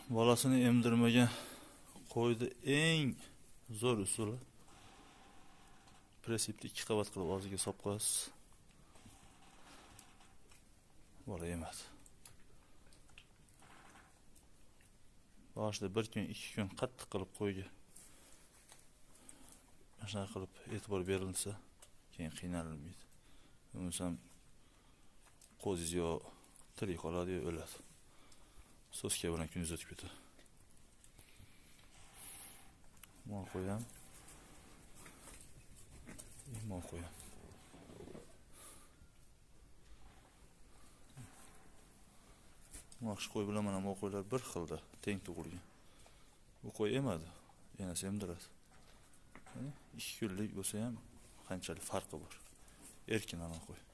Bolasini emdirmagan qo'ydi eng zo'r usuli pressipni 2 qavat qilib og'ziga solib qo'yasiz. Bola yemadi. Boshida 1 kun, 2 kun qattiq qilib qo'yga mana qilib e'tibor berilsa, keyin qiynalmaydi. Bo'lmasam qo'ziz yo tirik qoladi yo o'ladi. So'ska bilan kuningiz o'tib ketadi. Mol qo'yam. Mol qo'yam. Yaxshi qo'y bilan mana mol qo'ylar bir xilda, teng tug'ilgan. Bu qo'y emadi, yana semdiradi. 2 kunlik bo'lsa ham qanchalik farqi bor. Erkin ana qo'y.